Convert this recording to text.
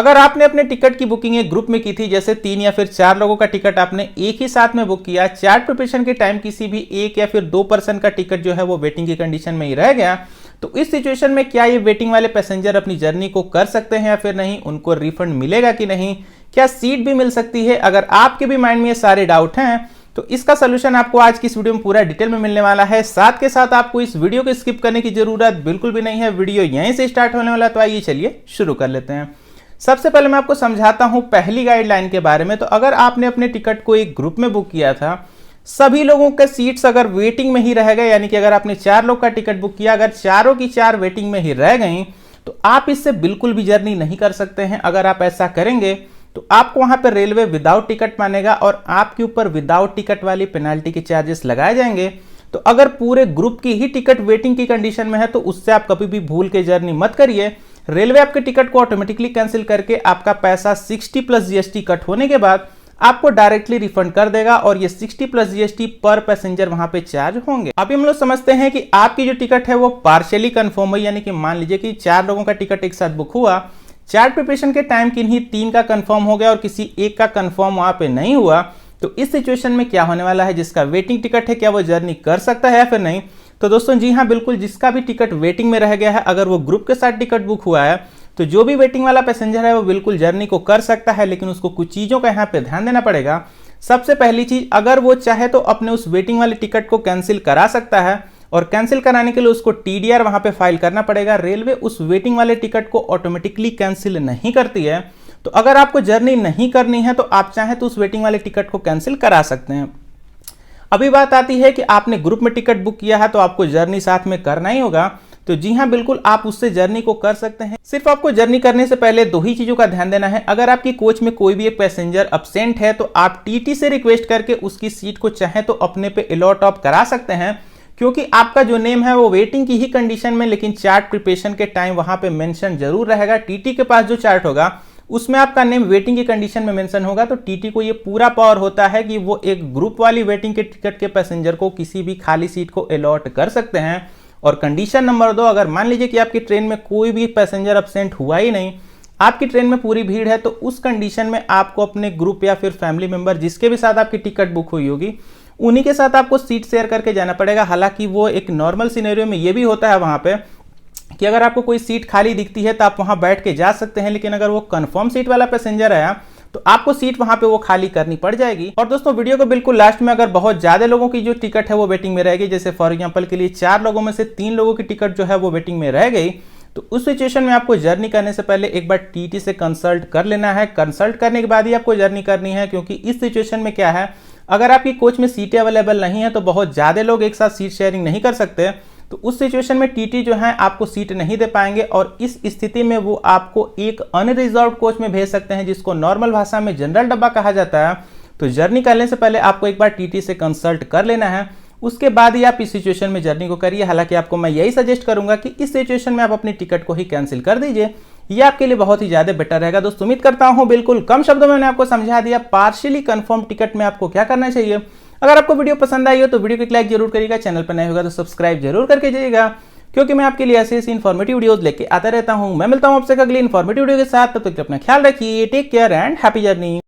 अगर आपने अपने टिकट की बुकिंग एक ग्रुप में की थी, जैसे 3 या फिर 4 लोगों का टिकट आपने एक ही साथ में बुक किया, चार्ट प्रिपरेशन के टाइम किसी भी एक या फिर 2 पर्सन का टिकट जो है वो वेटिंग की कंडीशन में ही रह गया, तो इस सिचुएशन में क्या ये वेटिंग वाले पैसेंजर अपनी जर्नी को कर सकते हैं या फिर नहीं, उनको रिफंड मिलेगा कि नहीं, क्या सीट भी मिल सकती है? अगर आपके भी माइंड में ये सारे डाउट हैं तो इसका सोल्यूशन आपको आज की इस वीडियो में पूरा डिटेल में मिलने वाला है। साथ के साथ आपको इस वीडियो को स्किप करने की जरूरत बिल्कुल भी नहीं है, वीडियो यहीं से स्टार्ट होने वाला है। तो आइए चलिए शुरू कर लेते हैं। सबसे पहले मैं आपको समझाता हूं पहली गाइडलाइन के बारे में। तो अगर आपने अपने टिकट को एक ग्रुप में बुक किया था, सभी लोगों के सीट्स अगर वेटिंग में ही रह गए, यानी कि अगर आपने 4 लोग का टिकट बुक किया, अगर चारों की 4 वेटिंग में ही रह गई, तो आप इससे बिल्कुल भी जर्नी नहीं कर सकते हैं। अगर आप ऐसा करेंगे तो आपको वहां पर रेलवे विदाउट टिकट मानेगा और आपके ऊपर विदाउट टिकट वाली पेनाल्टी के चार्जेस लगाए जाएंगे। तो अगर पूरे ग्रुप की ही टिकट वेटिंग की कंडीशन में है तो उससे आप कभी भी भूल के जर्नी मत करिए। रेलवे आपके टिकट को ऑटोमेटिकली कैंसिल करके आपका पैसा 60 प्लस जीएसटी कट होने के बाद आपको डायरेक्टली रिफंड कर देगा और ये 60 प्लस जीएसटी पर पैसेंजर वहां पे चार्ज होंगे। अभी हम लोग समझते हैं कि आपकी जो टिकट है वो पार्शियली कंफर्म है, यानी कि मान लीजिए कि 4 लोगों का टिकट एक साथ बुक हुआ, चार्ट प्रिपरेशन के टाइम किन्हीं 3 का कंफर्म हो गया और किसी एक का कंफर्म वहां पे नहीं हुआ, तो इस सिचुएशन में क्या होने वाला है, जिसका वेटिंग टिकट है क्या वो जर्नी कर सकता है या फिर नहीं? तो दोस्तों जी हाँ, बिल्कुल, जिसका भी टिकट वेटिंग में रह गया है, अगर वो ग्रुप के साथ टिकट बुक हुआ है तो जो भी वेटिंग वाला पैसेंजर है वो बिल्कुल जर्नी को कर सकता है, लेकिन उसको कुछ चीजों का यहाँ पे ध्यान देना पड़ेगा। सबसे पहली चीज, अगर वो चाहे तो अपने उस वेटिंग वाले टिकट को कैंसिल करा सकता है और कैंसिल कराने के लिए उसको टीडीआर वहां पे फाइल करना पड़ेगा। रेलवे उस वेटिंग वाले टिकट को ऑटोमेटिकली कैंसिल नहीं करती है। तो अगर आपको जर्नी नहीं करनी है तो आप चाहें तो उस वेटिंग वाले टिकट को कैंसिल करा सकते हैं। अभी बात आती है कि आपने ग्रुप में टिकट बुक किया है तो आपको जर्नी साथ में करना ही होगा। तो जी हाँ, बिल्कुल, आप उससे जर्नी को कर सकते हैं। सिर्फ आपको जर्नी करने से पहले 2 ही चीजों का ध्यान देना है। अगर आपकी कोच में कोई भी एक पैसेंजर अब्सेंट है तो आप टीटी से रिक्वेस्ट करके उसकी सीट को चाहे तो अपने पे अलॉट ऑफ करा सकते हैं, क्योंकि आपका जो नेम है वो वेटिंग की ही कंडीशन में, लेकिन चार्ट प्रिपरेशन के टाइम वहां पे मेंशन जरूर रहेगा। टीटी के पास जो चार्ट होगा उसमें आपका नेम वेटिंग की कंडीशन में मेंशन होगा। तो टीटी को ये पूरा पावर होता है कि वो एक ग्रुप वाली वेटिंग के टिकट के पैसेंजर को किसी भी खाली सीट को अलॉट कर सकते हैं। और कंडीशन नंबर 2, अगर मान लीजिए कि आपकी ट्रेन में कोई भी पैसेंजर अब्सेंट हुआ ही नहीं, आपकी ट्रेन में पूरी भीड़ है, तो उस कंडीशन में आपको अपने ग्रुप या फिर फैमिली मेंबर जिसके भी साथ आपकी टिकट बुक हुई होगी उन्हीं के साथ आपको सीट शेयर करके जाना पड़ेगा। हालांकि वो एक नॉर्मल सिनेरियो में ये भी होता है वहां पे कि अगर आपको कोई सीट खाली दिखती है तो आप वहां बैठ के जा सकते हैं, लेकिन अगर वो कंफर्म सीट वाला पैसेंजर आया तो आपको सीट वहां पे वो खाली करनी पड़ जाएगी। और दोस्तों, वीडियो को बिल्कुल लास्ट में, अगर बहुत ज्यादा लोगों की जो टिकट है वो वेटिंग में रहेगी, जैसे फॉर एग्जांपल के लिए 4 लोगों में से 3 लोगों की टिकट जो है वो वेटिंग में रह गई, तो उस सिचुएशन में आपको जर्नी करने से पहले एक बार टीटी से कंसल्ट कर लेना है। कंसल्ट करने के बाद ही आपको जर्नी करनी है, क्योंकि इस सिचुएशन में क्या है, अगर आपकी कोच में सीटें अवेलेबल नहीं है तो बहुत ज्यादा लोग एक साथ सीट शेयरिंग नहीं कर सकते, तो उस सिचुएशन में टीटी जो है आपको सीट नहीं दे पाएंगे और इस स्थिति में वो आपको एक अनरिजर्व्ड कोच में भेज सकते हैं, जिसको नॉर्मल भाषा में जनरल डब्बा कहा जाता है। तो जर्नी करने से पहले आपको एक बार टीटी से कंसल्ट कर लेना है, उसके बाद ही आप इस सिचुएशन में जर्नी को करिए। हालांकि आपको मैं यही सजेस्ट करूंगा कि इस सिचुएशन में आप अपनी टिकट को ही कैंसिल कर दीजिए, ये आपके लिए बहुत ही ज्यादा बेटर रहेगा। दोस्तों, उम्मीद करता हूं बिल्कुल कम शब्दों में मैंने आपको समझा दिया पार्शियली कंफर्म टिकट में आपको क्या करना चाहिए। अगर आपको वीडियो पसंद आई हो तो वीडियो को एक लाइक जरूर करिएगा, चैनल पर नए होगा तो सब्सक्राइब जरूर करके जाइएगा, क्योंकि मैं आपके लिए ऐसे इन्फॉर्मेटिव वीडियोस लेके आता रहता हूं। मैं मिलता हूं आपसे अगली इन्फॉर्मेटिव वीडियो के साथ, तब तक अपना ख्याल रखिए, take care and happy journey.